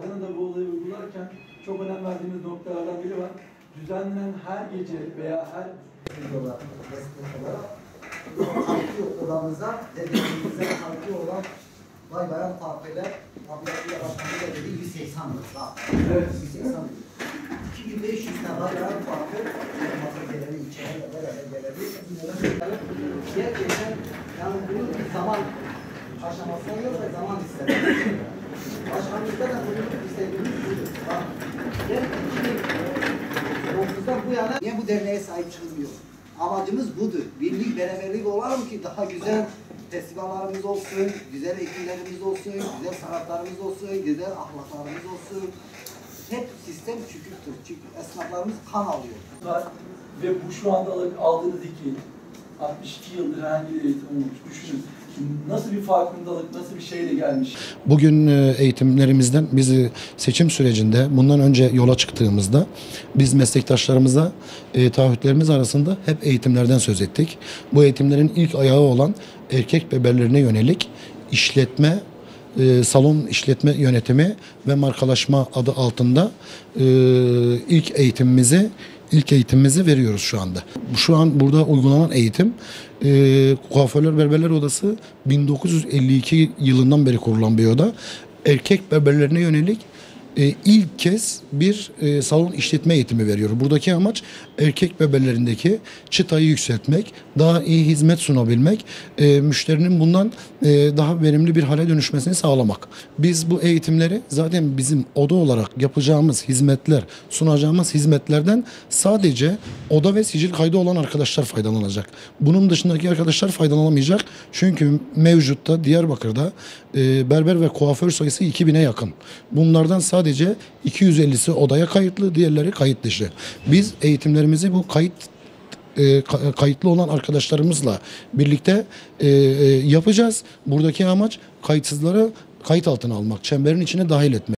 Adana'da bu olayı uygularken çok önem verdiğimiz noktalardan biri var. Düzenlenen her gece veya her kalkıyor odamıza, dedemize kalkıyor olan vay bayan farkıyla ablası yaratmanı dedi 180 lira. Evet. 180 lira. 2500 tane vay bayan farkı maskeleri içeride beraber gerçekten yani bunun bir zaman aşamasına yok ve zaman ister. Başkanımızda da bunu istediğimiz budur. Bak, gel 2009'dan bu yana niye bu derneğe sahip çıkılmıyor? Amacımız budur. Birlik, beraberlik olalım ki daha güzel festivallerimiz olsun, güzel eğitimlerimiz olsun, güzel sanatlarımız olsun, güzel ahlaklarımız olsun. Hep sistem çüküktür. Çünkü esnaflarımız kan alıyor. Var. Ve bu şu anda aldığınız iki 62 yıldır herhangi bir eğitim olmuş. Düşünün. Nasıl bir farkındalık, nasıl bir şeyle gelmiş. Bugün eğitimlerimizden bizi seçim sürecinde bundan önce yola çıktığımızda biz meslektaşlarımıza taahhütlerimiz arasında hep eğitimlerden söz ettik. Bu eğitimlerin ilk ayağı olan erkek bebelerine yönelik işletme, salon işletme yönetimi ve markalaşma adı altında ilk eğitimimizi veriyoruz şu anda. Şu an burada uygulanan eğitim Kuaförler Berberler Odası 1952 yılından beri kurulan bir oda. Erkek berberlerine yönelik ilk kez bir salon işletme eğitimi veriyor. Buradaki amaç erkek berberlerindeki çıtayı yükseltmek, daha iyi hizmet sunabilmek, müşterinin bundan daha verimli bir hale dönüşmesini sağlamak. Biz bu eğitimleri zaten bizim oda olarak yapacağımız hizmetler, sunacağımız hizmetlerden sadece oda ve sicil kaydı olan arkadaşlar faydalanacak. Bunun dışındaki arkadaşlar faydalanamayacak. Çünkü mevcutta Diyarbakır'da berber ve kuaför sayısı 2000'e yakın. Bunlardan sadece 250'si odaya kayıtlı, diğerleri kayıt dışı. Biz eğitimlerimizi bu kayıtlı olan arkadaşlarımızla birlikte yapacağız. Buradaki amaç kayıtsızları kayıt altına almak, çemberin içine dahil etmek.